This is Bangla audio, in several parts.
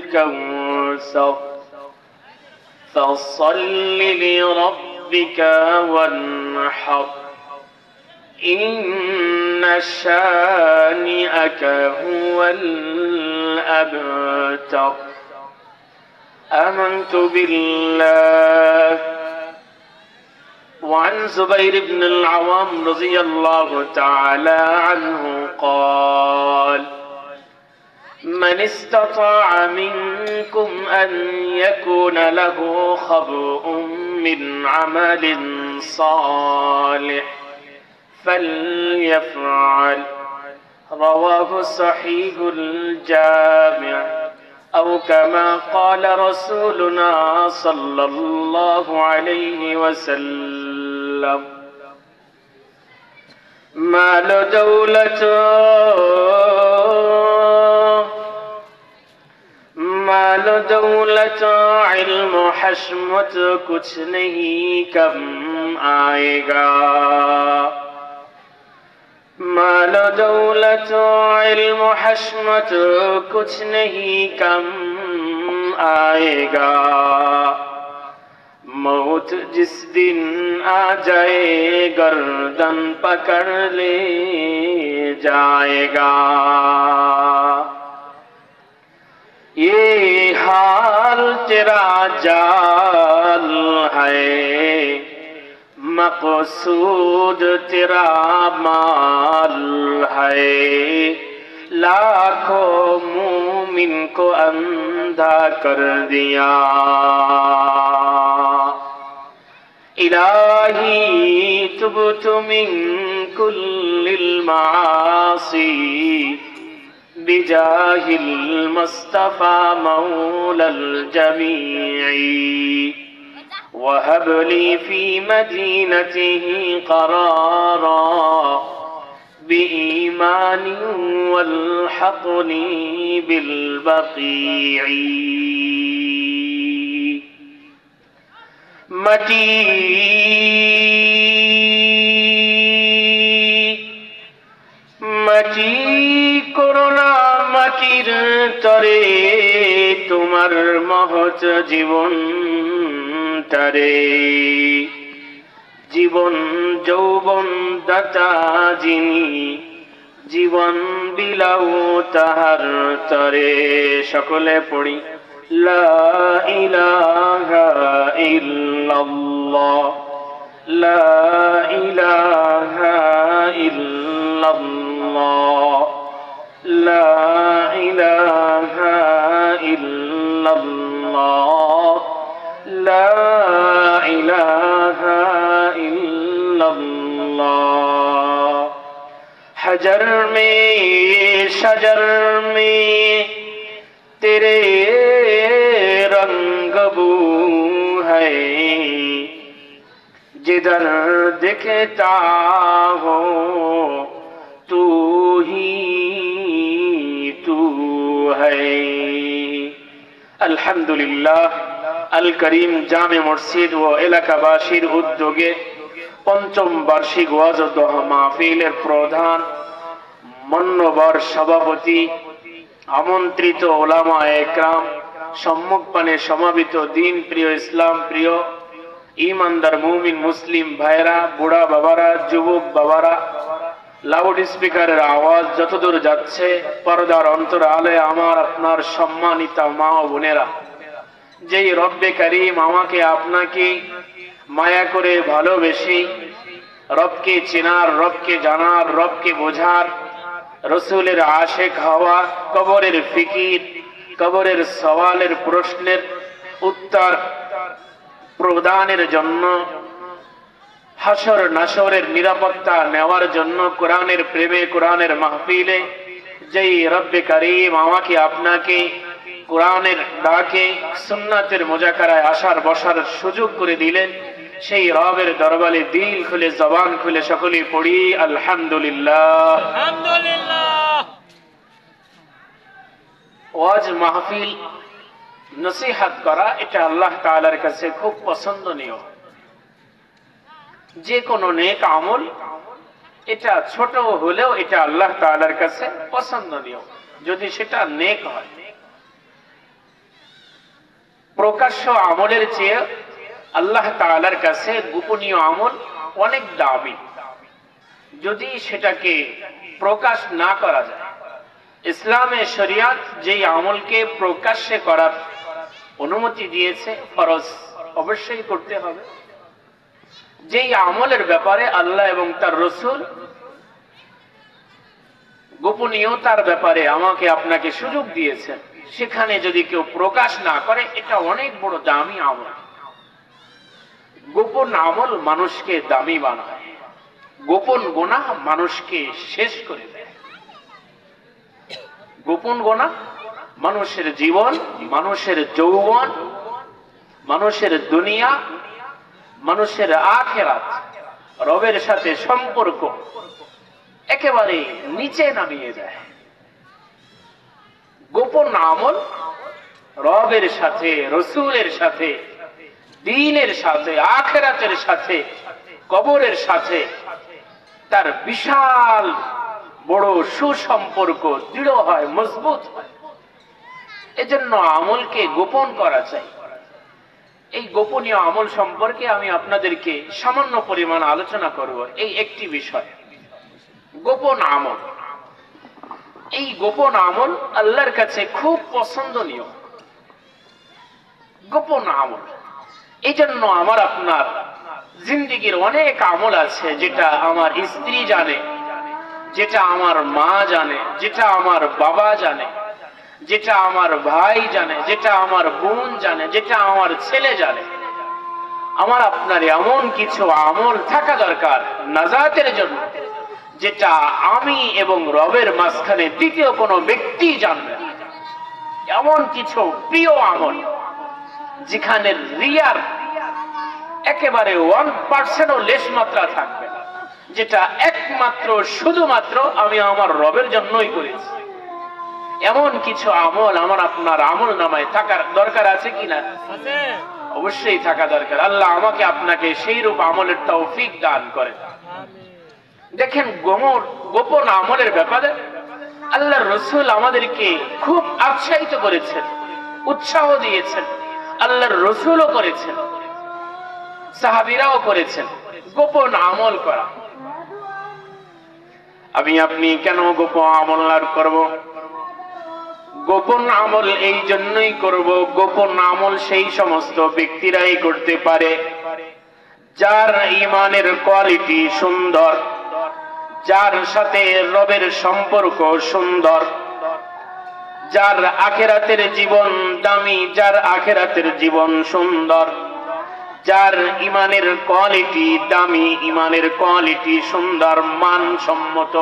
الكوثر فصل لربك وانحر إن شانئك هو الأبتر آمنت بالله. وعن زبير بن العوام رضي الله تعالى عنه قال من استطاع منكم أن يكون له خبء من عمل صالح فليفعل. رواه صحيح الجامع أو كما قال رسولنا صلى الله عليه وسلم مال دولة علم حشمت कुछ नहीं कम आएगा माल दौलत इल्म हशमत कुछ नहीं कम आएगा मौत जिस दिन आ जाए गर्दन पकड़ ले जाएगा। ये हाल तेरा जाल है मकसूद तेरा माल है लाखों मोमिन को अंधा कर दिया। इलाही तुबतु मिन कुल्लिल मासी बिजाहिल मुस्तफा मौलल जमीई वहब ली फी मदीनतिही करारा बिईमानी वल्हक़नी बिलबक़ीई। মাটি করোনা মাটির তরে তোমার মহৎ জীবন তারে জীবন যৌবন দাতা যিনি জীবন বিলাও তাহার তরে। সকলে পড়ি লা ইলাহা ইল্লাল্লাহ লা ইলাহা ইল্লাল্লাহ লা ইলাহা ইল্লাল্লাহ লা ইলাহা ইল্লাল্লাহ। हजर में शजर में तेरे रंग बू है जिधर दिखता हो तू ही तू है। अल्हम्दुलिल्लाह আল করিম জামে মসজিদ ও এলাকাবাসীর উদ্যোগে পঞ্চম বার্ষিক ওয়াজ ও দোয়া মাহফিলের প্রধান মান্যবর সভাপতি আমন্ত্রিত ওলামা একরাম সম্মুখপানে সমাবেত দিন প্রিয় ইসলাম প্রিয় ईमानदार मुमिन मुस्लिम भाईरा बुढ़ा बाबारा जुबक बाबारा लाउड स्पीकारेर आवाज যতদূর যাচ্ছে পর্দার অন্তরালে আমার আপনার সম্মানিত মা ও বোনেরা যেই রব্বে করিম আমাকে আপনাকে মায়া করে ভালোবেসে রবকে চেনার রবকে জানার রবকে বোঝার রাসূলের আশিক হওয়া কবরের ফিকির কবরের সওয়ালের প্রশ্নের উত্তর প্রদানের জন্য হাসর নাসরের নিরাপত্তা নেওয়ার জন্য কোরআনের প্রেমে কোরআনের মাহফিলে যেই রব্বে করিম আমাকে আপনাকে কোরআনের ডাকে সুন্নাতের মুজাকারায় আসার বসার সুযোগ করে দিলেন সেই রবের দরবারে দিল খুলে জবান খুলে সকলে পড়ি আলহামদুলিল্লাহ আলহামদুলিল্লাহ। ওয়াজ মাহফিল নসিহত করা এটা আল্লাহ তাআলার কাছে খুব পছন্দনীয়। যে কোনো নেক আমল এটা ছোট হলেও এটা আল্লাহ তাআলার কাছে পছন্দনীয় যদি সেটা নেক হয়। প্রকাশ্য আমলের চেয়ে আল্লাহ তাআলার কাছে গোপনীয় আমল অনেক দামি। যদি সেটাকে প্রকাশ না করা যায়, ইসলামে শরিয়ত যেই আমলকে প্রকাশ্যে করার অনুমতি দিয়েছে, ফরজ অবশ্যই করতে হবে। যেই আমলের ব্যাপারে আল্লাহ এবং তার রাসূল গোপনীয়তার ব্যাপারে আমাকে আপনাকে সুযোগ দিয়েছেন, সেখানে যদি কেউ প্রকাশ না করে, এটা অনেক বড় দামি আমল। গোপন আমল মানুষকে দামি বানায়, গোপন গুনাহ মানুষকে শেষ করে দেয়। গোপন গুনাহ মানুষের জীবন, মানুষের যৌবন, মানুষের দুনিয়া, মানুষের আখিরাত, রবের সাথে সম্পর্ক একেবারে নিচে নামিয়ে দেয়। গোপন আমল রবের সাথে, রসূলের সাথে, দ্বীনের সাথে, আখিরাতের সাথে, কবরের সাথে তার বিশাল বড় সুসম্পর্ক দৃঢ় হয়, মজবুত হয়। এজন্য আমলকে গোপন করা চাই। এই গোপনীয় আমল সম্পর্কে আমি আপনাদেরকে সামান্য পরিমাণ আলোচনা করব। এই একটি বিষয়, গোপন আমল। এই গোপন আমল আল্লাহর কাছে খুব পছন্দনীয়। গোপন আমল, এই জন্য আমার আপনার জিন্দেগির অনেক আমল আছে যেটা আমার স্ত্রী জানে, যেটা আমার মা জানে, যেটা আমার বাবা জানে, যেটা আমার ভাই জানে, যেটা আমার বোন জানে, যেটা আমার ছেলে জানে। আমার আপনার এমন কিছু আমল থাকা দরকার নাজাতের জন্য, যেটা আমি এবং রবের মাঝখানে দ্বিতীয় কোনো ব্যক্তি জানবে। এমন কিছু প্রিয় আমল যেখানে রিয়ার একেবারে 1% লেশ মাত্রা থাকবে, যেটা একমাত্র শুধুমাত্র আমি আমার রবের জন্যই করেছি। এমন কিছু আমল আমার আপনার আমল নামায় থাকার দরকার আছে কিনা? অবশ্যই থাকা দরকার। আল্লাহ আমাকে আপনাকে সেই রূপ আমলের তৌফিক দান করে। দেখেন, গোপন আমলের ব্যাপারে আল্লাহর রাসূল আমাদেরকে খুব উৎসাহিত করেছেন, উৎসাহ দিয়েছেন। আল্লাহর রাসূলও করেছেন, সাহাবীরাও করেছেন গোপন আমল করা। আমি আপনি কেন গোপন আমল আর করব? গোপন আমল এই জন্যই করব, গোপন আমল সেই সমস্ত ব্যক্তিরাই করতে পারে যার ঈমানের কোয়ালিটি সুন্দর, যার সাথে রবের সম্পর্ক সুন্দর, যার আখিরাতের জীবন দামি, যার আখিরাতের জীবন সুন্দর, যার ঈমানের কোয়ালিটি দামি, ঈমানের কোয়ালিটি সুন্দর, মানসম্মত,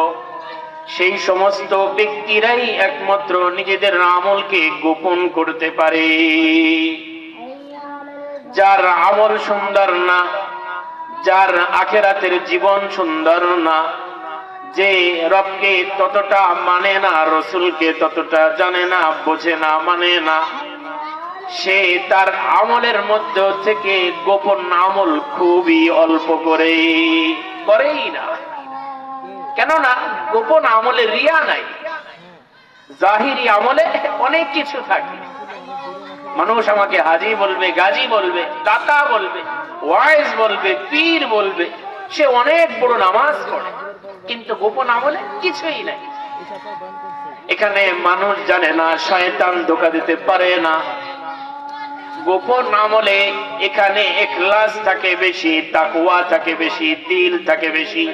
সেই সমস্ত ব্যক্তিরাই একমাত্র নিজেদের আমলকে গোপন করতে পারে। যার আমল সুন্দর না, যার আখিরাতের জীবন সুন্দর না, যে রবকে ততটা মানে না, রসুলকে ততটা জানে না, বোঝে না, মানে না, সে তার আমলের মধ্য থেকে গোপন আমল খুবই অল্প করেই না। কেননা গোপন আমলে রিয়া নাই, জাহিরি আমলে অনেক কিছু থাকে। মানুষ আমাকে হাজি বলবে, গাজী বলবে, দাতা বলবে, ওয়াইজ বলবে, পীর বলবে, সে অনেক বড় নামাজ পড়ে, কিন্তু গোপন আমলে কিছুই নাই। এখানে মানুষ জানে না, শয়তান ধোঁকা দিতে পারে না। গোপন আমলে এখানে ইখলাস থাকে বেশি, তাকওয়া থাকে বেশি, দিল থাকে বেশি,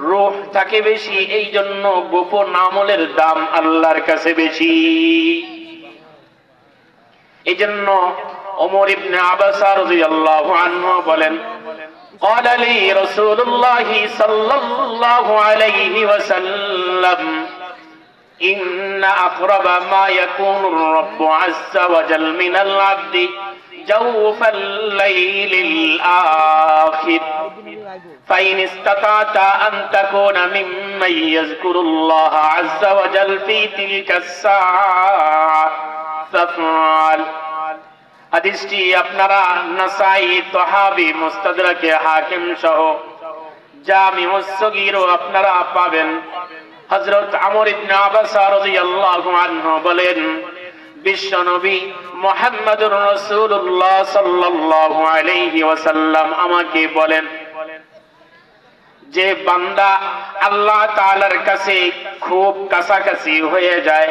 রূহ থাকে বেশি। এই জন্য গোপন আমলের দাম আল্লাহর কাছে বেশি। এই জন্য ওমর ইবনে আবাসা রাদিয়াল্লাহু আনহু বলেন, قال لي رسول الله صلى الله عليه وسلم إن أقرب ما يكون الرب عز وجل من العبد جوف الليل الآخر فإن استطعت أن تكون ممن يذكر الله عز وجل في تلك الساعة فافعل। হাদিসটি আপনারা নাসাই, তাহাবি, মুস্তাদরাকে হাকিম সহ জামিউস সগীর আপনারা পাবেন। হযরত আমর ইবনে আবাসা রাদিয়াল্লাহু আনহু বলেন, বিশ্ব নবী মুহাম্মদুর রাসূলুল্লাহ সাল্লাল্লাহু আলাইহি ওয়াসাল্লাম আমাকে বলেন, যে বান্দা আল্লাহ তাআলার কাছে খুব কাছাকাছি হয়ে যায়,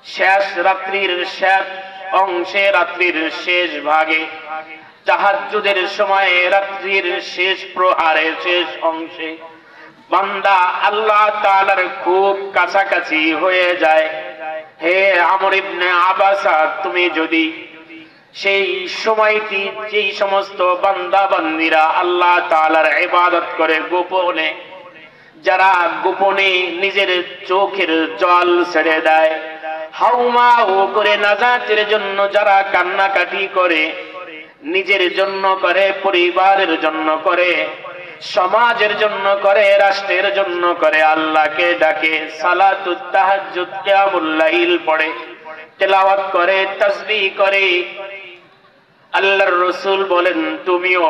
শেষ রাত্রির শেষ অংশে, রাত্রির শেষ ভাগে, তাহাজ্জুদের সময়ে, রাত্রির শেষ প্রহারে, শেষ অংশে বান্দা আল্লাহ তাআলার খুব কাছাকাছি হয়ে যায়, হে আমর ইবনে আবাসা, তুমি যদি সেই সময়টি, যেই সমস্ত বান্দা বান্দীরা আল্লাহ তাআলার ইবাদত করে গোপনে, যারা গোপনে নিজের চোখের জল ছেড়ে দেয়, হাউমাউ করে নাজাতের জন্য যারা কান্নাকাটি করে, নিজের জন্য করে, পরিবারের জন্য করে, সমাজের জন্য করে, রাষ্ট্রের জন্য করে, আল্লাহকে ডাকে, সালাতুত তাহাজ্জুদ, কিয়ামুল লাইল পড়ে, তেলাওয়াত করে, তাসবিহ করে, আল্লাহর রাসূল বলেন তুমিও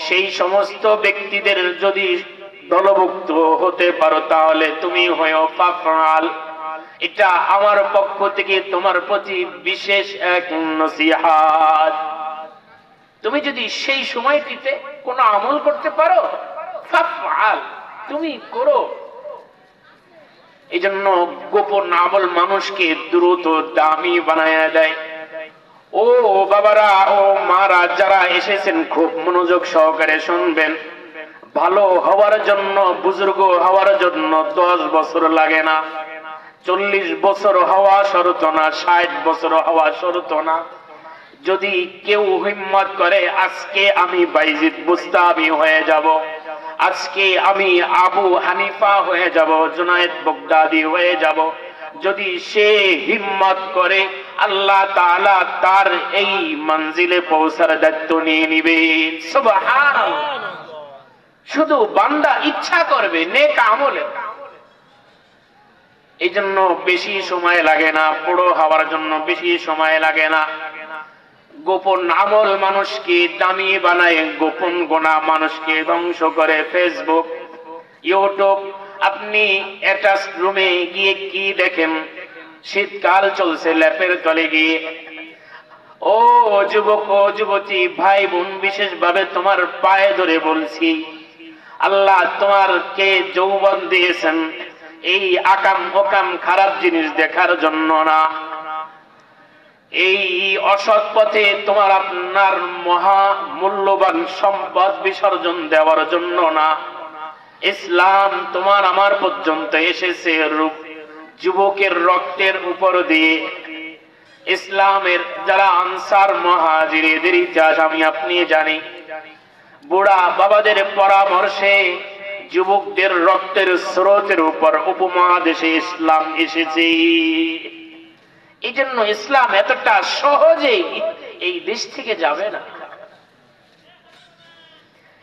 সেই সমস্ত ব্যক্তিদের যদি দলভুক্ত হতে পারো, তাহলে তুমি হয়ো ফাফআল। এটা আমার পক্ষ থেকে তোমার প্রতি বিশেষ এক নসিহত। তুমি যদি সেই সময়টিতে কোনো আমল করতে পারো, ফাফআল, তুমি করো। এজন্য গোপন আমল মানুষকে দ্রুত দামি বানায়া দেয়। ও বাবারা, ও মারা, যারা এসেছেন খুব মনোযোগ সহকারে শুনবেন। ভালো হওয়ার জন্য, বুজুর্গ হওয়ার জন্য 10 বছর লাগে না, 40 বছর হওয়া শর্ত না, 60 বছর হওয়া শর্ত না। যদি কেউ হিম্মত করে, আজকে আমি বাইজিদ বুস্তামি হয়ে যাব, আজকে আমি আবু হানিফা হয়ে যাব, জুনায়েদ বাগদাদি হয়ে যাব, যদি সে হিম্মত করে, আল্লাহ তাআলা তার এই মঞ্জিলে পৌঁছার দায়িত্ব নিয়ে নিবেন। সুবহানাল্লাহ। শুধু বান্দা ইচ্ছা করবে নেক আমলে। এই জন্য বেশি সময় লাগে না, বড় হওয়ার জন্য বেশি সময় লাগে না। গোপন আমল মানুষকে দামি বানায়, গোপন গুনাহ মানুষকে ধ্বংস করে। ফেসবুক, ইউটিউব, আপনি অ্যাটাচ রুমে গিয়ে কি দেখেন? শীতকাল চলছে, ল্যাপের তলে গিয়ে, ও যুবক, ও যুবতী, ভাই বোন, বিশেষভাবে তোমার পায়ে ধরে বলছি, আল্লাহ তোমারকে যৌবন দিয়েছেন এই আকাম ওকাম খারাপ জিনিস দেখার জন্য না, এই অসৎ পথে তোমার আপনার মহা মূল্যবান সম্পদ বিসর্জন দেওয়ার জন্য না। ইসলাম তোমার আমার পর্যন্ত এসেছে যুবকের রক্তের উপর দিয়ে। ইসলামের যারা আনসার মুহাজির, এদের ইতিহাস আমি আপনি জানি। বুড়া বাবাদের পরামর্শে যুবকদের রক্তের স্রোতের উপর উপমহাদেশে ইসলাম এসেছে। এই জন্য ইসলাম এতটা সহজেই এই দেশ থেকে যাবে না।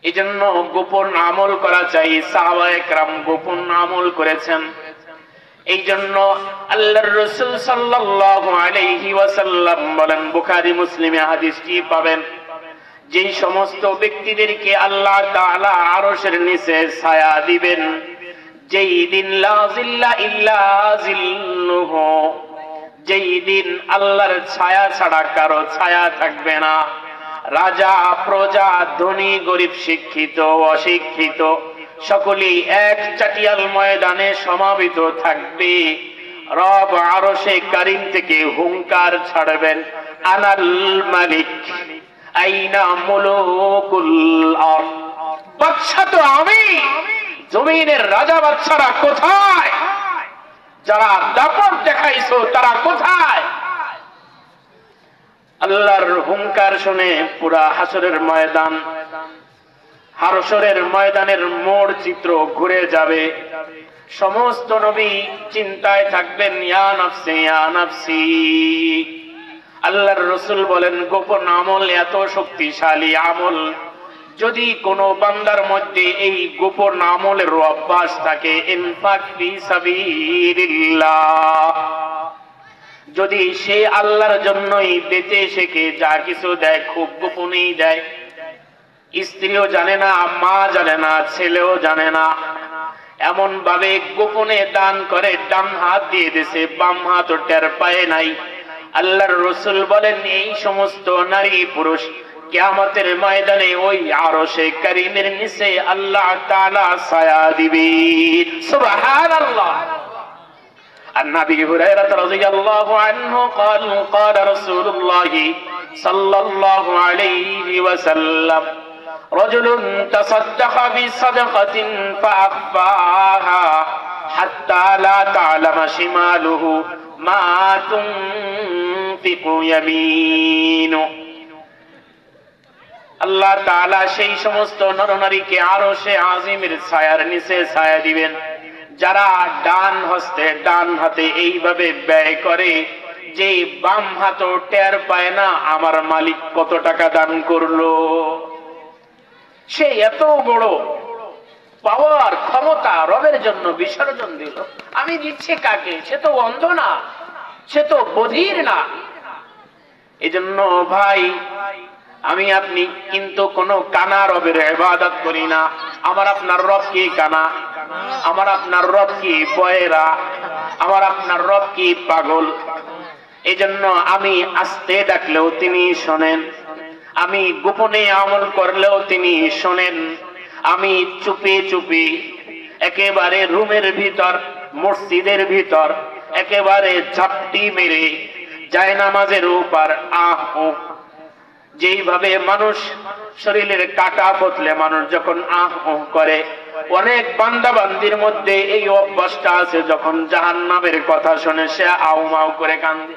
এই জন্য গোপন আমল করা চাই। সাহাবায়ে কেরাম গোপন আমল করেছেন। এই জন্য আল্লাহর রাসূল সাল্লাল্লাহু আলাইহি ওয়াসাল্লাম বলেন, বুখারী মুসলিমে হাদিসটি পাবেন, যেই সমস্ত ব্যক্তিদেরকে আল্লাহ তাআলা আরশের নিচে ছায়া দিবেন, যেই দিন লা জিল্লা ইল্লা জিল্লুহু, যেই দিন আল্লাহর ছায়া ছাড়া কারো ছায়া থাকবে না। রাজা প্রজা, ধনী গরিব, শিক্ষিত অশিক্ষিত, সকলেই এক চাটিয়াল ময়দানে সমাবেত থাকবে। রব আরশে কারীম থেকে হুঙ্কার ছাড়বেন, আনাল মালিক আইনা মুলুকুল আরদ, বাদশা তো আমি, জমিনের রাজা বাদশারা কোথায়? যারা দাপট দেখাইছো তারা কোথায়? আল্লাহর হুঙ্কার শুনে পুরা হাসরের ময়দান, হাসরের ময়দানের মোড় চিত্র ঘুরে যাবে। সমস্ত নবী চিন্তায় থাকবেন, ইয়া নাফসি ইয়া নাফসি। আল্লাহর রাসূল বলেন, গোপন আমল এত শক্তিশালী আমল, যদি কোনো বান্দার মধ্যে এই গোপন আমলের অভ্যাস থাকে, ইনফাক ফি সাবিলিল্লাহ, যদি সে আল্লাহর জন্যই দিতে শেখে, যা কিছু দেয় খুব গোপনেই দেয়, স্ত্রীও জানে না, মা জানে না, ছেলেও জানে না, এমন ভাবে গোপনে দান করে, ডান হাত দিয়ে দিছে, বাম হাত টের পায় নাই, আল্লাহর রাসূল বলেন এই সমস্ত নারী পুরুষ কিয়ামতের ময়দানে ওই আরশে কারীমের নিচে আল্লাহ তাআলা ছায়া দিবেন। সুবহানাল্লাহ। عن أبي هريرة رضي الله عنه قال قال رسول الله صلى الله عليه وسلم رجل تصدق بصدقة فأخفاها حتى لا تعلم شماله ما تنفق يمينه। আল্লাহ তাআলা সেই সমস্ত নরনারীকে আরশে আজিমের ছায়ার নিচে ছায়া দিবেন যারা ডান হাতে এইভাবে ব্যয় করে যে বাম হাতও টের পায় না আমার মালিক কত টাকা দান করলো। সে এত বড় পাওয়ার ক্ষমতা রবের জন্য বিসর্জন দিল। আমি দিচ্ছি কাকে? সে তো অন্ধ না, সে তো বধির না। এজন্য ভাই আমি আপনি কিন্তু কোন কানা রবের ইবাদত করি না। আমার আপনার রব কি কানা? আমার আপনার রব কি বয়রা? আমার আপনার রব কি পাগল? এজন্য আমি আস্তে ডাকলেও তিনি শোনেন, আমি গোপনে আমল করলেও তিনি শোনেন, আমি চুপে চুপে একেবারে রুমের ভিতর মসজিদের ভিতর একেবারে ঝাপটি মেরে জায়নামাজের উপর যেইভাবে মানুষ শরীরের কাটা বদলে মানুষ যখন করে, অনেক বান্দা বান্দির মধ্যে এই অভ্যাসটা আছে, যখন জাহান্নামের কথা শুনে সে আউমাউ করে কান্দে।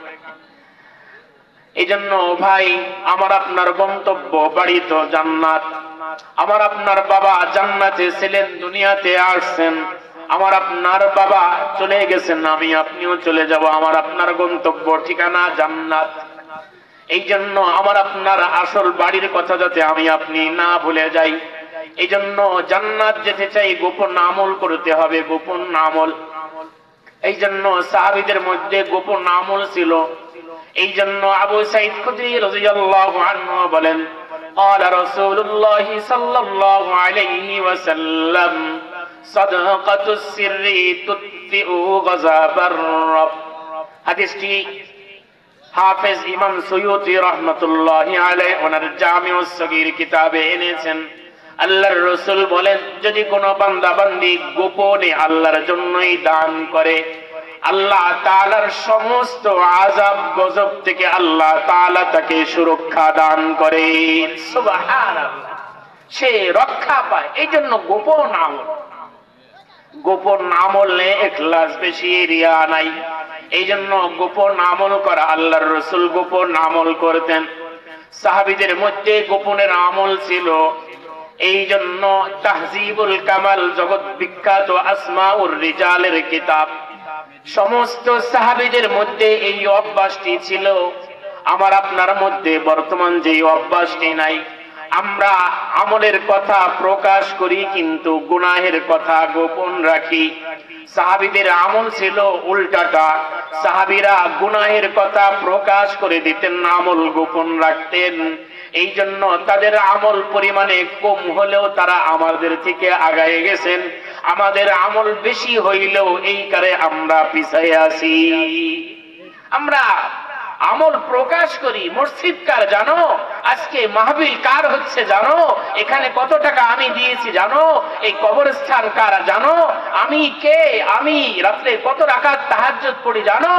এই জন্য ভাই আমার আপনার গন্তব্য বাড়ি তো জান্নাত। আমার আপনার বাবা জান্নাতে ছিলেন, দুনিয়াতে আসছেন। আমার আপনার বাবা চলে গেছেন, আমি আপনিও চলে যাব। আমার আপনার গন্তব্য ঠিকানা জান্নাত। এই জন্য আমার আপনার আসল বাড়ির কথা যাতে আমি আপনি না ভুলে যাই। এই জন্য জান্নাত যেতে চাই গোপন আমল করতে হবে, গোপন আমল। এই জন্য সাহাবীদের মধ্যে গোপন আমল ছিল। এই জন্য আবু সাঈদ খুদরি রাদিয়াল্লাহু আনহু বলেন قال رسول الله صلى الله عليه وسلم صدقة السر تطفئ غضب الرب। হাদিসটি হাফেজ ইমাম সুয়ুতি রাহমাতুল্লাহি আলাইহি ওনার জামিউস সগীর কিতাবে এনেছেন। আল্লাহর রাসূল বলেন যদি কোনো বান্দা বান্দি গোপনে আল্লাহর জন্যই দান করে, আল্লাহ তাআলার সমস্ত আযাব গজব থেকে আল্লাহ তাআলা তাকে সুরক্ষা দান করেন। সুবহানাল্লাহ। সে রক্ষা পায়। এই জন্য গোপন আমল, গোপন আমলে ইখলাস বেশি, রিয়া নাই। এই জন্য গোপন আমল করা। আল্লাহর রাসূল গোপন আমল করতেন, সাহাবীদের মধ্যে গোপনের আমল ছিল। এই জন্য তাহজিবুল কামাল জগৎ বিখ্যাত আসমাউর রিজালের কিতাব, সমস্ত সাহাবীদের মধ্যে এই অভ্যাসটি ছিল। আমার আপনার মধ্যে বর্তমান যে অভ্যাসটি নাই। আমরা আমলের কথা প্রকাশ করি কিন্তু গুনাহের কথা গোপন রাখি। সাহাবীদের আমল ছিল উল্টাটা। সাহাবীরা গুনাহের কথা প্রকাশ করে দিতেন, আমল গোপন রাখতেন। এই জন্য তাদের আমল পরিমাণে কম হলেও তারা আমাদের থেকে আগায়ে গেছেন। আমাদের আমল বেশি হইলেও এই কারে আমরা পিছায় আছি। আমরা আমল প্রকাশ করি। মসজিদ কার জানো? আজকে মাহফিল কার হচ্ছে জানো? এখানে কত টাকা আমি দিয়েছি জানো? এই কবরস্থান কার জানো? আমি কে? আমি রাত্রে কত রাকাত তাহাজ্জুদ পড়ি জানো?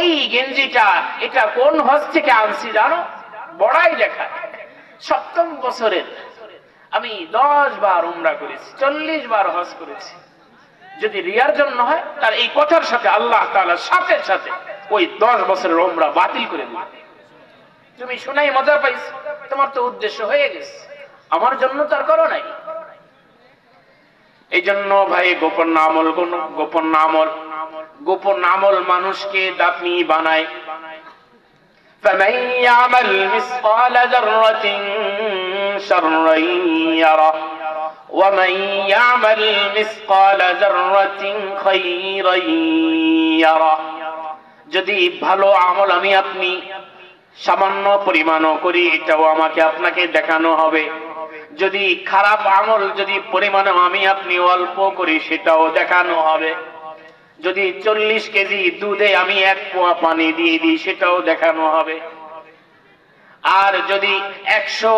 এই গেঞ্জিটা এটা কোন হজ থেকে আনছি জানো? বড়াই লেখা। সপ্তম বছরের আমি 10 বার উমরা করেছি, 40 বার হজ করেছি। যদি রিয়ার জন্য হয় তার এই কথার সাথে আল্লাহ তাআলা সাথে সাথে ওই 10 বছরের উমরা বাতিল করে দিবে। তুমি শুনাই মজা পাইছো, তোমার তো উদ্দেশ্য হয়ে গেছে, আমার জন্য তার করো নাই। এই জন্য ভাই গোপন আমল, গোপন আমল মানুষকে দাপনি বানায়। فمن يعمل مثقال ذرة شرا يره ومن يعمل مثقال ذرة خيرا يره। যদি ভালো আমল আমি আপনি সামান্য পরিমাণও করি, এটাও আমাকে আপনাকে দেখানো হবে। যদি খারাপ আমল যদি পরিমাণে আমি আপনি অল্প করি, সেটাও দেখানো হবে। যদি 40 কেজি দুধে আমি 1 পোয়া পানি দিয়ে দিই সেটাও দেখানো হবে। আর যদি 100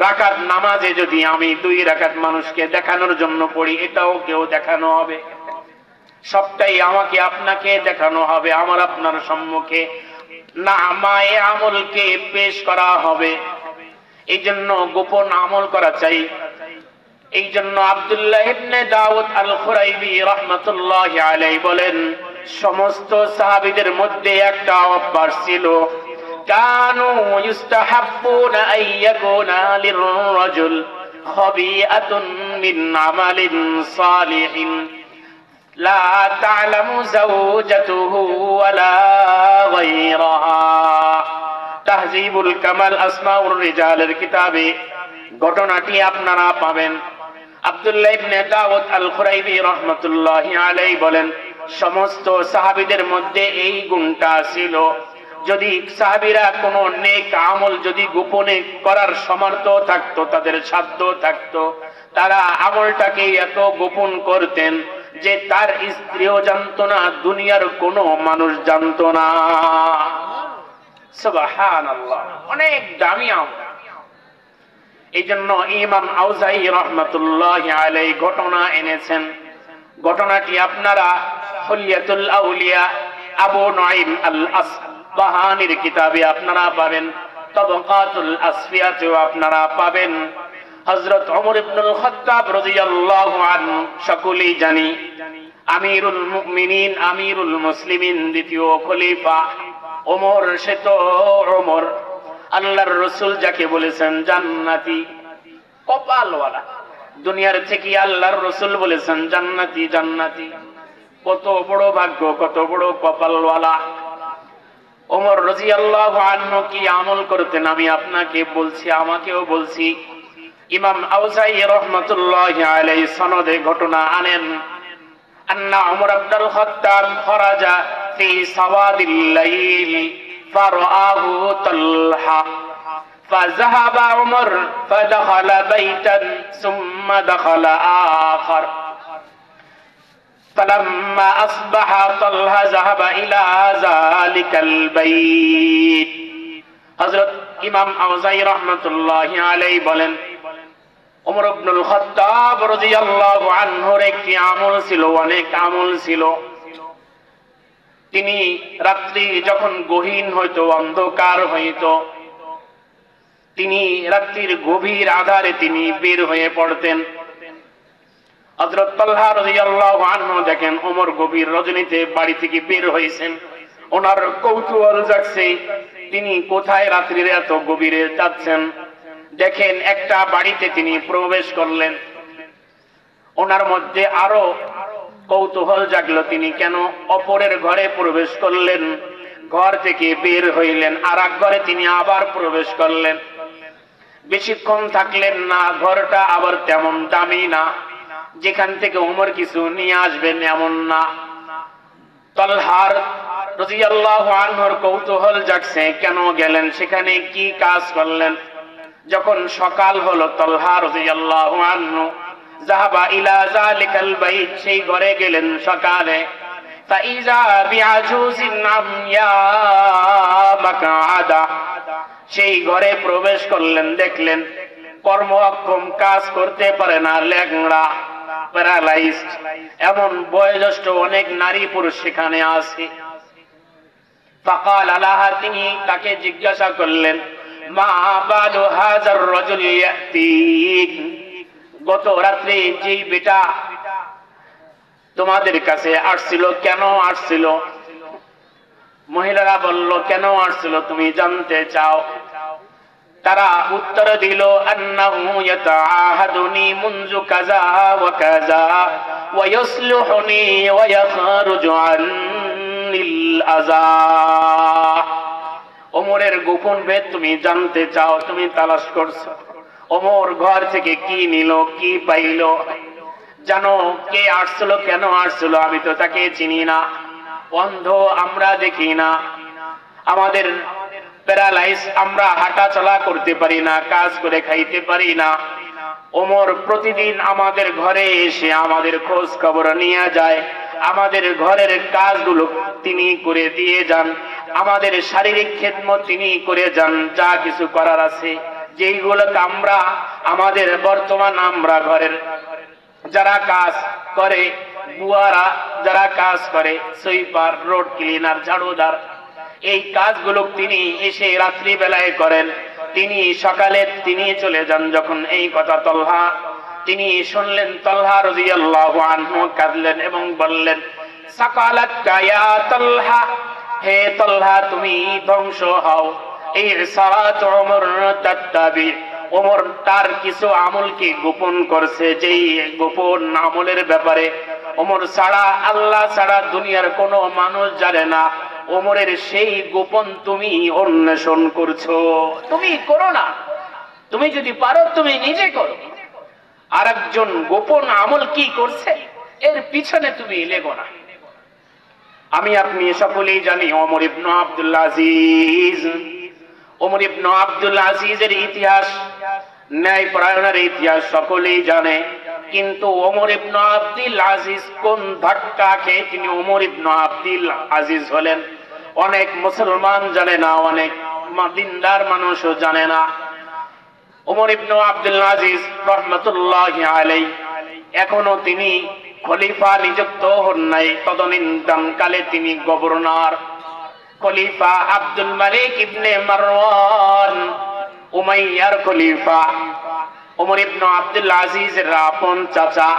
রাকাত নামাজে যদি আমি 2 রাকাত মানুষকে দেখানোর জন্য পড়ি এটাও কেউ দেখানো হবে। সবটাই আমাকে আপনাকে দেখানো হবে, আমার আপনার সম্মুখে নামায়ে আমলকে পেশ করা হবে। এই জন্য গোপন আমল করা চাই। এই জন্য আব্দুল্লাহ ইবনে দাউদ আল খুরাইবি রাহমাতুল্লাহি আলাইহি বলেন, সমস্ত সাহাবীদের মধ্যে একটা অভ্যাস ছিল, কানু ইস্তাহাব্বুনা আইয়াকুনা লির-রাজুল খাবিআতুন মিন আমালিন সালিহিন লা তা'লামু যাওজাতুহু ওয়ালা গায়রাহা। তাহযীবুল কামাল আসমাউর রিজালের কিতাবে ঘটনাটি আপনারা পাবেন। আব্দুল্লাহ ইবনে দাউদ আল খুরাইবি রাহমাতুল্লাহি আলাইহি বলেন, সমস্ত সাহাবীদের মধ্যে এই গুণটা ছিল। যদি সাহাবীরা কোনো নেক আমল যদি গোপনে করার সামর্থ্য থাকতো, তাদের সাধ্য থাকতো, তারা আমলটাকে এত গোপন করতেন যে তার স্ত্রীও জানতো না, দুনিয়ার কোনো মানুষ জানতো না। সুবহানাল্লাহ, অনেক দামি আমল। এই জন্য ইমাম আউজাই রাহমাতুল্লাহি আলাইহি ঘটনা এনেছেন। ঘটনাটি আপনারা হুলিয়াতুল আউলিয়া আবু নুঈম আল আসবাহানির কিতাবে আপনারা পাবেন, তাবাকাতুল আসফিয়াতেও আপনারা পাবেন। হযরত ওমর ইবনুল খাত্তাব রাদিয়াল্লাহু আনহু সকলেই জানি, আমিরুল মুমিনিন, আমিরুল মুসলিমিন, দ্বিতীয় খলিফা ওমর। সে তো ওমর, আল্লাহর রাসূল যাকে বলেছেন জান্নাতি, কপালওয়ালা। দুনিয়ার থেকে আল্লাহর রাসূল বলেছেন জান্নাতি জান্নাতি। কত বড় ভাগ্য, কত বড় কপালওয়ালা। ওমর রাদিয়াল্লাহু আনহু কি আমল করতেন আমি আপনাকে বলছি, আমাকেও বলছি। ইমাম আউজাই রাহমাতুল্লাহি আলাইহি সনদে ঘটনা আনেন, আন্না ওমর ইবনুল খাত্তাব খরাজা ফি সাওয়াদিল লাইল فرآه طلحة فذهب عمر فدخل بيتا ثم دخل آخر فلما أصبح طلحة ذهب إلى ذلك البيت। হযরত ইমাম আউজাই রাহমাতুল্লাহি আলাইহি বলেন, ওমর ইবনুল খাত্তাব রাদিয়াল্লাহু আনহুর একটি আমল ছিল, অনেক আমল ছিল। তিনি রাত্রি যখন গহীন হইতো, অন্ধকার হইতো, তিনি রাত্রির গভীর আধারে তিনি বের হয়ে পড়তেন। হযরত তালহা রাদিয়াল্লাহু আনহু দেখেন ওমর গভীর রজনীতে বাড়ি থেকে বের হয়েছেন। ওনার কৌতূহল জাগছে, তিনি কোথায় রাত্রির এত গভীরে যাচ্ছেন। দেখেন একটা বাড়িতে তিনি প্রবেশ করলেন। ওনার মধ্যে আরো কৌতূহল জাগলো, তিনি কেন অপরের ঘরে প্রবেশ করলেন। ঘর থেকে বের হইলেন, আর এক ঘরে তিনি আবার প্রবেশ করলেন। বেশিক্ষণ থাকলেন না। ঘরটা আবার তেমন দামি না যেখান থেকে ওমর কিছু নিয়ে আসবেন এমন না। তালহা রাদিয়াল্লাহু আনহুর কৌতূহল জাগছে, কেন গেলেন সেখানে, কি কাজ করলেন। যখন সকাল হলো, তালহা রাদিয়াল্লাহু আনহু যাহাবা ইলা যালিকাল বাইত, সেই ঘরে গেলেন সকালে। ফাইজা বিআজুজিন আময়া মাকআদা, সেই ঘরে প্রবেশ করলেন, দেখলেন কর্ম অক্ষম, কাজ করতে পারে না, ল্যাংড়া, প্যারালাইজড, এমন বয়োজ্যেষ্ঠ অনেক নারী পুরুষ সেখানে আছে। ফাকাল লাহা, তিনি তাকে জিজ্ঞাসা করলেন, মা বালু হাযার রাজুল ইয়াতিক, গত রাত্রে যেই বেটা তোমাদের কাছে আসছিল, কেন আসছিল? মহিলারা বলল, কেন আসছিল তুমি জানতে চাও? তারা উত্তর দিল, আন্নাহু ইয়াতাআহাদুনি মুনযু কাযা ওয়া কাযা ওয়া ইসলিহুনি ওয়া ইয়াখরুজু আনিল আযা। ওমরের গোপন ভেদ তুমি জানতে চাও, তুমি তালাশ করছো। ওমর ঘর থেকে কি নিল, কি পাইল, জানো? কে আসছিল, কেন আসছিল? আমি তো তাকে চিনি না, অন্ধ, আমরা দেখি না, আমাদের প্যারালাইজ, আমরা হাঁটা চলা করতে পারি না, কাজ করে খাইতে পারি না। ওমর প্রতিদিন আমাদের ঘরে এসে আমাদের খোঁজ খবর নিয়ে যায়, আমাদের ঘরের কাজগুলো তিনি করে দিয়ে যান, আমাদের শারীরিক খেদমত তিনি করে যান, যা কিছু করার আছে যেইগুলোকে আমরা আমাদের বর্তমান আমরা ঘরের যারা কাজ করে, বুয়ারা যারা কাজ করে, সুইপার, রোড ক্লিনার, ঝাড়ুদার, এই কাজগুলো তিনি এসে রাত্রি বেলায় করেন। তিনি সকালে তিনি চলে যান। যখন এই কথা তলহা তিনি শুনলেন, তলহা রাদিয়াল্লাহু আনহু কাঁদলেন এবং বললেন, সাকালাতকা ইয়া তলহা, হে তলহা তুমি ধ্বংস হও। এই সারাত ওমর তাত্তাবি, ওমর তার কিছু আমলকে গোপন করছে, যেই গোপন আমলের ব্যাপারে ওমর ছাড়া, আল্লাহ ছাড়া দুনিয়ার কোনো মানুষ জানে না। ওমরের সেই গোপন তুমি অন্বেষণ করছো, তুমি করো না, তুমি যদি পারো তুমি নিজে করো। আরেকজন গোপন আমল কি করছে এর পিছনে তুমি লেগো না। আমি আপনি সকলেই জানি ওমর ইবনে আব্দুল আজিজ, ওমর ইবনে আব্দুল আজিজের ইতিহাস, ন্যায়পরায়ণের ইতিহাস সকলেই জানে। কিন্তু ওমর ইবনে আব্দুল আজিজ কোন ধাক্কা খেয়ে তিনি ওমর ইবনে আব্দুল আজিজ হলেন, অনেক মুসলমান জানে না, অনেক দিনদার মানুষও জানে না। ওমর ইবনে আব্দুল আজিজ রাহমাতুল্লাহি আলাইহি এখনো তিনি খলিফা নিযুক্ত হন নাই। তদনীন্তনকালে তিনি গভর্নর, খলিফা আব্দুল মালিক ইবনে মারওয়ান, উমাইয়ার খলিফা। ওমর ইবনে আব্দুল আজিজের আপন চাচা,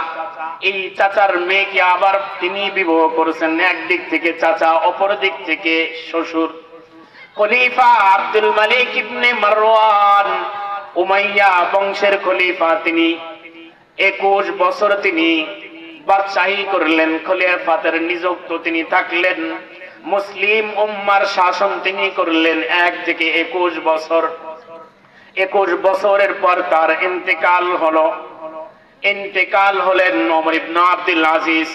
এই চাচার মেয়েকে আবার তিনি বিবাহ করেছেন। একদিক থেকে চাচা, অপর দিক থেকে শ্বশুর। খলিফা আব্দুল মালিক ইবনে মারওয়ান, উমাইয়া বংশের খলিফা। তিনি 21 বছর তিনি বাদশাহী করলেন, খলিফাতের নিযুক্ত তিনি থাকলেন, মুসলিম উম্মার শাসন তিনি করলেন এক থেকে 21 বছর। 21 বছরের পর তার ইন্তেকাল হলো। ইন্তেকাল হলেন ওমর ইবনে আব্দুল আজিজ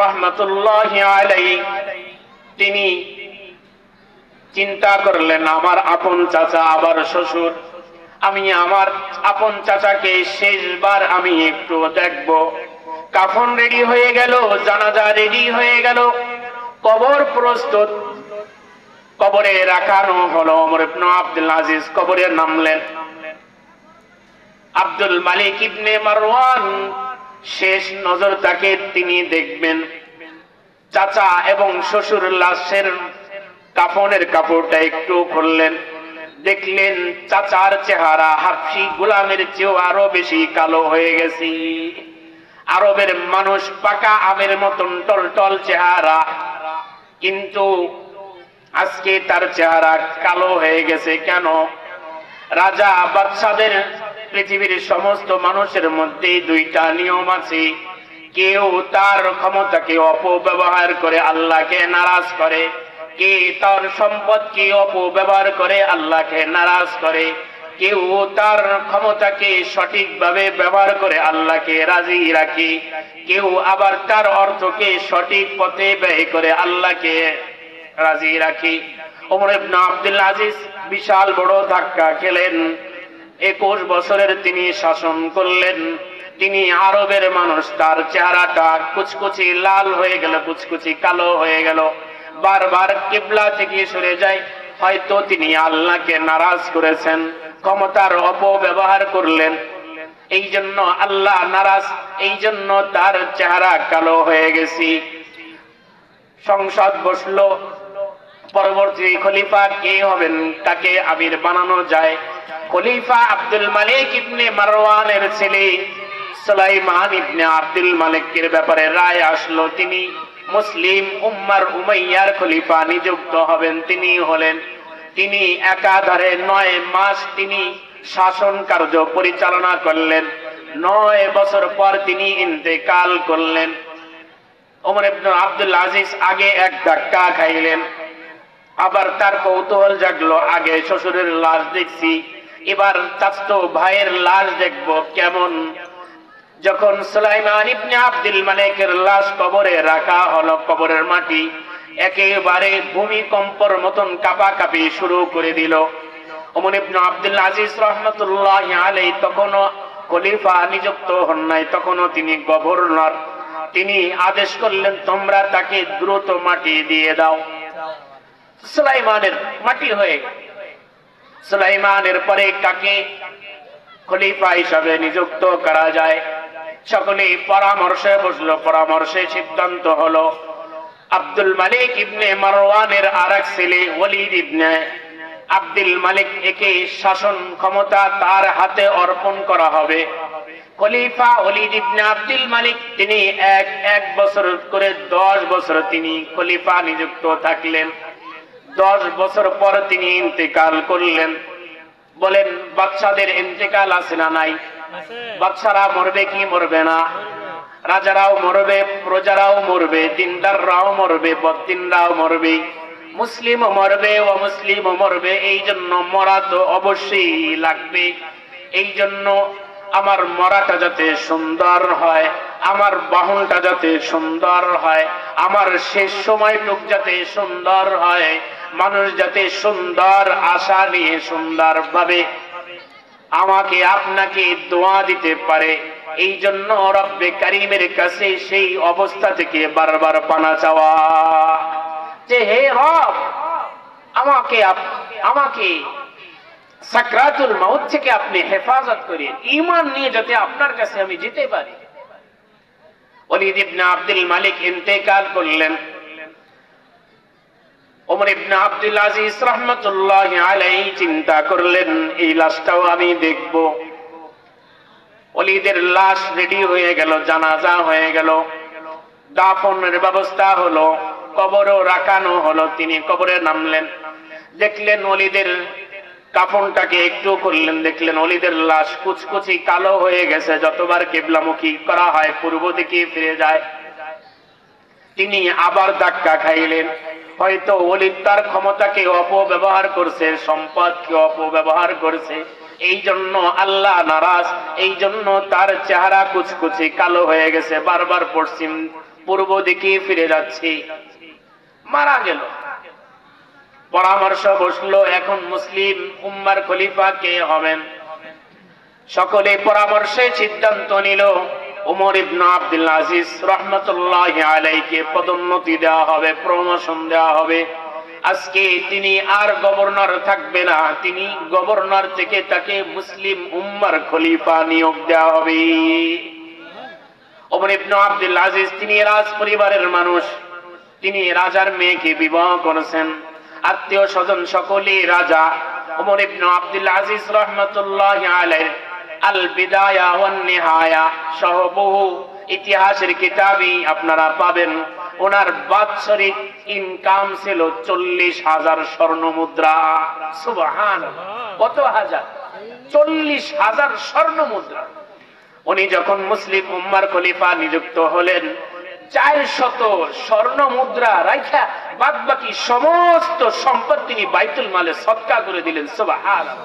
রাহমাতুল্লাহি আলাইহি। তিনি চিন্তা করলেন, আমার আপন চাচা আবার শ্বশুর, আমি আমার আপন চাচাকে শেষবার আমি একটু দেখব। কাফন রেডি হয়ে গেল, জানাজা রেডি হয়ে গেল, কবর প্রস্তুত, কবরে রাখানো হলো। ওমর ইবনে আব্দুল আজিজ কবরে নামলেন। আব্দুল মালিক ইবনে মারওয়ান শেষ নজর তাকে তিনি দেখবেন। চাচা এবং শ্বশুর লাশের কাফনের কাপড়টা একটু খুললেন, দেখলেন চাচার চেহারা হাবশি গোলামের চেয়েও আরো বেশি কালো হয়ে গেছে। আরবের মানুষ পাকা আমের মতন টলটল চেহারা, কিন্তু আজকে তার চেহারা কালো হয়ে গেছে কেন? রাজা বাদশাদের পৃথিবীর সমস্ত মানুষের মধ্যে দুইটা নিয়ম আছে। কেউ তার ক্ষমতাকে অপব্যবহার করে আল্লাহকে নারাজ করে, কে তার সম্পদকে অপব্যবহার করে আল্লাহকে নারাজ করে। কেউ তার ক্ষমতাকে সঠিকভাবে ব্যবহার করে আল্লাহকে রাজি রাখে, কেউ আবার তার অর্থকে সঠিক পথে ব্যয় করে আল্লাহকে রাজি রাখে। ওমর ইবনে আব্দুল আজিজ বিশাল বড় ধাক্কা খেলেন। 21 বছরের তিনি শাসন করলেন। তিনি আরবের মানুষ, তার চেহারাটা কুচকুচি লাল হয়ে গেল, কুচকুচি কালো হয়ে গেল, বারবার কিবলা থেকে সরে যায়। হয়তো তিনি আল্লাহকে নারাজ করেছেন, ক্ষমতার অপব্যবহার করলেন, এই জন্য আল্লাহ নারাজ, এই জন্য তার চেহারা কালো হয়ে গেছে। সংসদ বসলো, পরবর্তী খলিফা কে হবেন, তাকে আমির বানানো যায়। খলিফা আব্দুল মালিক ইবনে মারওয়ানের ছেলে সুলাইমান ইবনে আব্দুল মালিকের ব্যাপারে রায় আসলো, তিনি মুসলিম উম্মার উমাইয়ার খলিফা নিযুক্ত হবেন। তিনি হলেন, তিনি একাধারে 9 মাস তিনি শাসন কার্য পরিচালনা করলেন। 9 বছর পর তিনি ইন্তেকাল করলেন। ওমর ইবনে আব্দুল আজিজ আগে এক ধাক্কা খাইলেন, আবার তার কৌতূহল জাগলো, আগে শ্বশুরের লাশ দেখছি, এবার চাচাতো ভাইয়ের লাশ দেখবো কেমন। যখন সুলাইমান ইবনে আব্দুল মালিকের লাশ কবরে রাখা হলো, কবরের মাটি একেবারে ভূমিকম্পর মতন কাঁপাকাঁপি শুরু করে দিল। ওমর ইবনে আব্দুল আজিজ রাহমাতুল্লাহি আলাইহি তখনও খলিফা নিযুক্ত হন নাই, তখনও তিনি গভর্নর। তিনি আদেশ করলেন তোমরা তাকে দ্রুত মাটি দিয়ে দাও। সুলাইমানের মাটি হয়ে গেল। সুলাইমানের পরে কাকে খলিফা হিসাবে নিযুক্ত করা যায়? সকলেই পরামর্শে বসলো। পরামর্শে সিদ্ধান্ত হলো আব্দুল মালিক ইবনে মারওয়ানের আরেক ছেলে ওলীদ ইবনে আব্দুল মালিক, একে শাসন ক্ষমতা তার হাতে অর্পণ করা হবে। খলিফা ওলীদ ইবনে আব্দুল মালিক তিনি এক বছর করে 10 বছর তিনি খলিফা নিযুক্ত থাকলেন। 10 বছর পর তিনি ইন্তেকাল করলেন। বলেন বাদশাদের ইন্তেকাল আছে না নাই? বাদশারা মরবে কি মরবে না? রাজারাও মরবে, প্রজারাও মরবে, দিনদাররাও মরবে, বদ্দিনরাও মরবে, মুসলিমও মরবে, অমুসলিমও মরবে। এই জন্য মরা তো অবশ্যই লাগবে। এই জন্য আমার মরাটা যাতে সুন্দর হয়, আমার বাহনটা যাতে সুন্দর হয়, আমার শেষ সময়টুক যাতে সুন্দর হয়, মানুষ যাতে সুন্দর আশা নিয়ে সুন্দর ভাবে আমাকে আপনাকে দোয়া দিতে পারে, এই জন্য রব্বে কারীমের কাছে সেই অবস্থা থেকে বারবার পানা চাওয়া যে হে রব, আমাকে সাকরাতুল মাউত থেকে আপনি হেফাজত করেন, ঈমান নিয়ে যাতে আপনার কাছে আমি যেতে পারি। ওলীদ ইবনে আব্দুল মালিক ইন্তেকাল করলেন। ওমর ইবনে আব্দুল আজিজ রাহমাতুল্লাহি আলাইহি চিন্তা করলেন এই লাশটাও আমি দেখব। ওলীদের লাশ রেডি হয়ে গেল, জানাজা হয়ে গেল, দাফনের ব্যবস্থা হলো, কবরও রাখানো হলো। তিনি কবরে নামলেন, দেখলেন ওলীদের কাফনটাকে একটু করলেন, দেখলেন ওলীদের লাশ কুচকুচি কালো হয়ে গেছে। যতবার কিবলামুখী করা হয় পূর্ব দিকে ফিরে যায়। তিনি আবার ধাক্কা খাইলেন। হয়তো ওলীদ তার ক্ষমতাকে অপব্যবহার করছে, সম্পদকে অপব্যবহার করছে, এই জন্য আল্লাহ নারাজ, এই জন্য তার চেহারা কুচকুচি কালো হয়ে গেছে, বারবার পশ্চিম পূর্ব দিকে ফিরে যাচ্ছে, মারা গেল। পরামর্শ বসলো এখন মুসলিম উম্মার খলিফা কে হবেন? সকলে পরামর্শে সিদ্ধান্ত নিল ওমর ইবনে আব্দুল আজিজ রাহমাতুল্লাহি আলাইহিকে পদোন্নতি দেওয়া হবে, প্রমোশন দেওয়া হবে। আজকে তিনি আর গভর্নর থাকবে না, তিনি গভর্নর থেকে তাকে মুসলিম উম্মার খলিফা নিয়োগ দেওয়া হবে। ওমর ইবনে আব্দুল আজিজ তিনি রাজ পরিবারের মানুষ, তিনি রাজার মেয়েকে বিবাহ করেছেন, আত্মীয় স্বজন সকলেই রাজা। ওমর ইবনে আব্দুল আজিজ রাহমাতুল্লাহি আলাইহি আল বিদায়া ওয়ান নিহায়া সহ বহু ইতিহাসের কিতাবই আপনারা পাবেন। ওনার বাৎসরিক ইনকাম ছিল 40,000 স্বর্ণ মুদ্রা। সুবহানাল্লাহ, কত হাজার? 40,000 স্বর্ণ মুদ্রা। উনি যখন মুসলিম উম্মার খলিফা নিযুক্ত হলেন, 400 স্বর্ণ মুদ্রা রাখা বাদ বাকি সমস্ত সম্পদ তিনি বাইতুল মালে সদকা করে দিলেন। সুবহানাল্লাহ।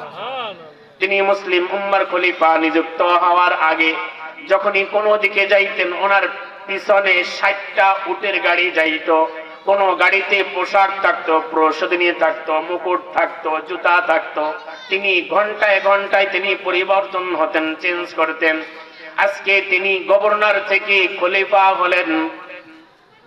তিনি মুসলিম উম্মার খলিফা নিযুক্ত হওয়ার আগে যখনই কোনো দিকে যাইতেন, ওনার পিছনে 60টা উটের গাড়ি যাইত। কোন গাড়িতে পোশাক থাকতো, প্রসাধনী থাকতো, মুকুট থাকতো, জুতা থাকতো। তিনি ঘন্টায় ঘন্টায় তিনি পরিবর্তন হতেন, চেঞ্জ করতেন। আজকে তিনি গভর্নর থেকে খলিফা হলেন।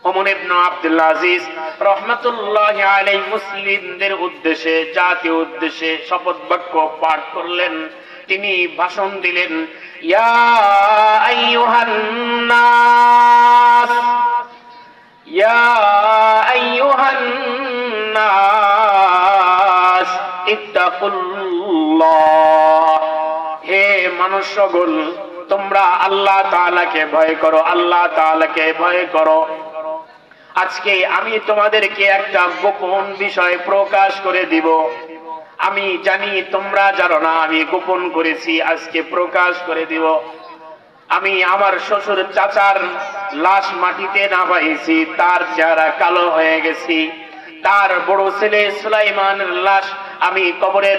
ওমর ইবনে আব্দুল আজিজ রাহমাতুল্লাহি আলাইহি মুসলিমদের উদ্দেশ্যে, জাতীয় উদ্দেশ্যে শপথ বাক্য পাঠ করলেন। তিনি ভাষণ দিলেন, ইয়া আইয়ুহান নাস, ইয়া আইয়ুহান নাস ইত্তাকুল্লাহ। হে মানুষগণ, তোমরা আল্লাহ তাআলাকে ভয় করো, আল্লাহ তাআলাকে ভয় করো। আজকে আমি তোমাদেরকে একটা গোপন বিষয় প্রকাশ করে দিব। আমি জানি তোমরা জানো না, আমি গোপন করেছি, আজকে প্রকাশ করে দিব। আমি আমার শ্বশুর চাচার লাশ মাটিতে নামাইছি, তার চেহারা কালো হয়ে গেছি। তার বড় ছেলে সুলাইমানের লাশ আমি কবরে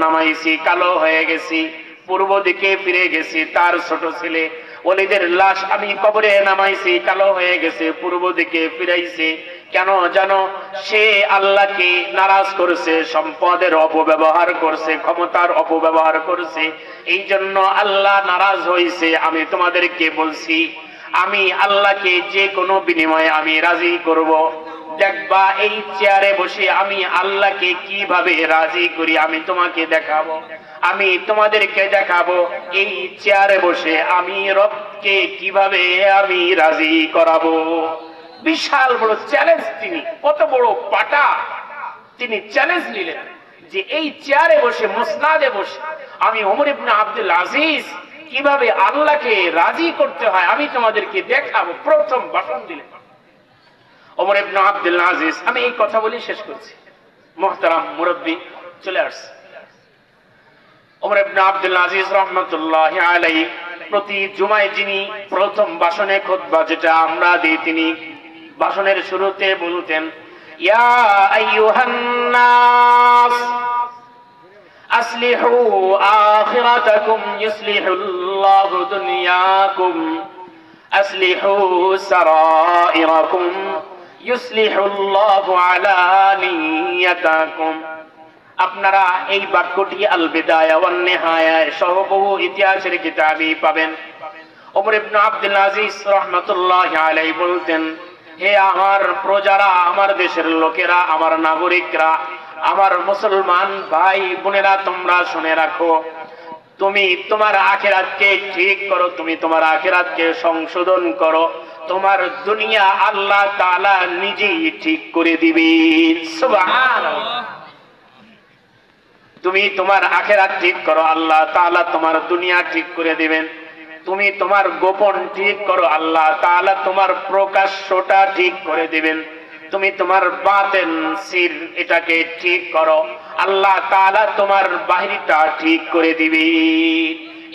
নামাইছি, কালো হয়ে গেছি, পূর্ব দিকে ফিরে গেছি। তার ছোট ছেলে ওলীদের লাশ আমি কবরে নামাইছি, কালো হয়ে গেছে, পূর্ব দিকে ফিরাইছে। কেন জানো? সে আল্লাহকে নারাজ করেছে, সম্পদের অপব্যবহার করছে, ক্ষমতার অপব্যবহার করছে, এই জন্য আল্লাহ নারাজ হয়েছে। আমি তোমাদেরকে বলছি, আমি আল্লাহকে যে কোনো বিনিময়ে আমি রাজি করব। দেখবা এই চেয়ারে বসে আমি আল্লাহকে কিভাবে রাজি করি আমি তোমাকে দেখাবো, আমি তোমাদেরকে দেখাবো এই চেয়ারে বসে আমি রবকে কিভাবে আমি রাজি করাবো। বিশাল বড় চ্যালেঞ্জ, তিনি কত বড় পাটা তিনি চ্যালেঞ্জ নিলেন যে এই চেয়ারে বসে মুসনাদে বসে আমি ওমর ইবনে আব্দুল আজিজ কিভাবে আল্লাহকে রাজি করতে হয় আমি তোমাদেরকে দেখাবো। প্রথম ভাষণ দিলেন ওমর ইবনে আব্দুল আজিজ। আমি এই কথা বলি শেষ করছি। মুহতারাম মুরব্বি চলে আসছে। ওমর ইবনে আব্দুল আজিজ রাহমাতুল্লাহি আলাইহি প্রতি জুমায় যিনি প্রথম ভাষণে খুতবা যেটা আমরা দিই, তিনি ভাষণের শুরুতে বলতেন, ইয়া আইয়ুহান নাস আসলিহু আখিরাতাকুম ইউসলিহুল্লাহু দুনিয়াকুম আসলিহু সারাইরাকুম ইউসলিহুল্লাহু আলানিয়াতাকুম। আপনারা এই বাক্যটি আল বিদায়া ওয়ান নিহায়া সহ বহু ইতিহাসের কিতাবে পাবেন। ওমর ইবনে আব্দুল আজিজ রাহমাতুল্লাহি আলাইহি বলতেন, হে আমার প্রজারা, আমার দেশের লোকেরা, আমার নাগরিকরা, আমার মুসলমান ভাই বোনেরা, তোমরা শুনে রাখো, তুমি তোমার আখিরাতকে ঠিক করো, তুমি তোমার আখিরাতকে সংশোধন করো, তোমার দুনিয়া আল্লাহ তাআলা নিজেই ঠিক করে দিবেন। সুবহানাল্লাহ। তুমি তোমার আখিরাত ঠিক করো, আল্লাহ তাআলা তোমার দুনিয়া ঠিক করে দিবেন। তুমি তোমার গোপন ঠিক করো, আল্লাহ তাআলা তোমার প্রকাশ্যটা ঠিক করে দিবেন। তুমি তোমার বাতেন সির এটাকে ঠিক করো, আল্লাহ তাআলা তোমার বাহিরটা ঠিক করে দিবে।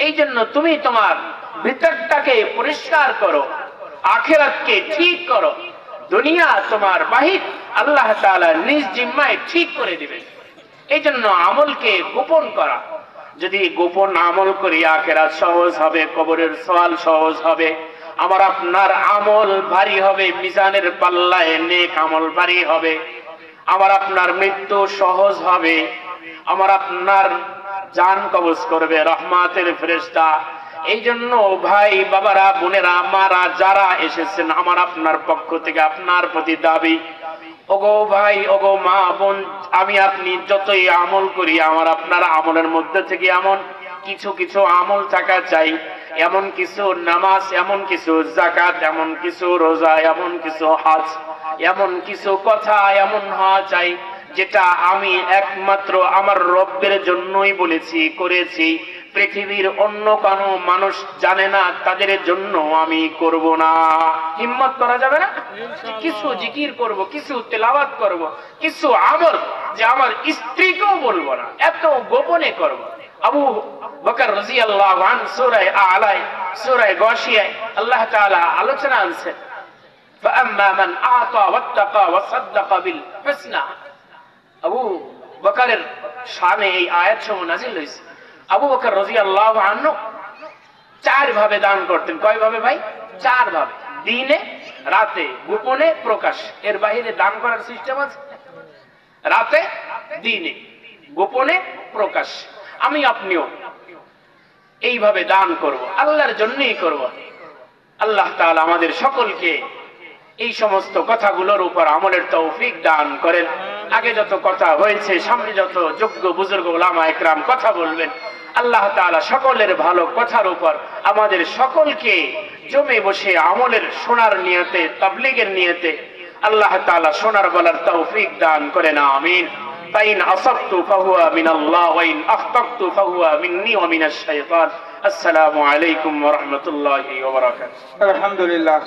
এই জন্য তুমি তোমার ভিতরটাকে পরিষ্কার করো, আখিরাতকে ঠিক করো, দুনিয়া তোমার বাহির আল্লাহ তাআলা নিজ জিম্মায় ঠিক করে দিবেন। এই জন্য আমলকে গোপন করা, যদি গোপন আমল করি আখিরাত সহজ হবে, কবরের সওয়াল সহজ হবে, আমার আপনার আমল ভারী হবে, মিজানের পাল্লায় নেক আমল ভারী হবে, আমার আপনার মৃত্যু সহজ হবে, আমার আপনার জান কবজ করবে রহমাতের ফেরেশতা। এই জন্য ভাই বাবারা বোনেরা মারা যারা এসেছেন আমার আপনার পক্ষ থেকে আপনার প্রতি দাবি, ওগো ভাই ওগো মা বোন, আমি আপনি যতই আমল করি আমার আপনার আমলের মধ্যে থেকে এমন কিছু কিছু আমল থাকা চাই, এমন কিছু নামাজ, এমন কিছু যাকাত, এমন কিছু রোজা, এমন কিছু হজ, এমন কিছু কথা এমন হওয়া চাই যেটা আমি একমাত্র আমার রব্বের জন্যই বলেছি করেছি, পৃথিবীর অন্য কোনো মানুষ জানে না, তাদের জন্য আমি করব না। হিম্মত করা যাবে না? কিছু জিকির করব, কিছু তেলাওয়াত করব, কিছু আমল যে আমার স্ত্রীকেও বলবো না, এত গোপনে করব। আবু বকর রাদিয়াল্লাহু আনহু সূরা আ'লা সূরা গাশিয়া আল্লাহ তাআলা আলোচনা আনছে, ফাআম্মা মান আ'তা ওয়াত্তাকা ওয়াসাদ্দাকা বিল হুসনা। আবু বকরের শানে এই আয়াত সমূহ নাযিল হয়েছে। আবু বকর রাদিয়াল্লাহু আনহু চার ভাবে দান করতেন। কয় ভাবে ভাই? চার ভাবে, দিনে, রাতে, গোপনে, প্রকাশ। এর বাইরে দান করার সিস্টেম আছে? রাতে, দিনে, গোপনে, প্রকাশ। আমি আপনিও এইভাবে দান করব, আল্লাহর জন্যই করব। আল্লাহ তাআলা আমাদের সকলকে এই সমস্ত কথাগুলোর উপর আমলের তৌফিক দান করেন। আগে যত কথা হয়েছে, সামনে যত যোগ্য বুজুর্গ উলামা ইকরাম কথা বলবেন, আল্লাহ তাআলা সকলের ভালো কথার উপর আমাদের সকলকে জমে বসে আমলের শোনার নিয়তে, তাবলীগের নিয়তে আল্লাহ তাআলা শোনার বলার তৌফিক দান করেন। আমিন। ফাইন আসাবতু ফাহুয়া মিনাল্লাহ ওয়া ইন আখতাতু ফাহুয়া মিন্নি ওয়া মিনাশ শাইতান। আসসালামু আলাইকুম ওয়া রাহমাতুল্লাহি ওয়া বারাকাতুহু। আলহামদুলিল্লাহ।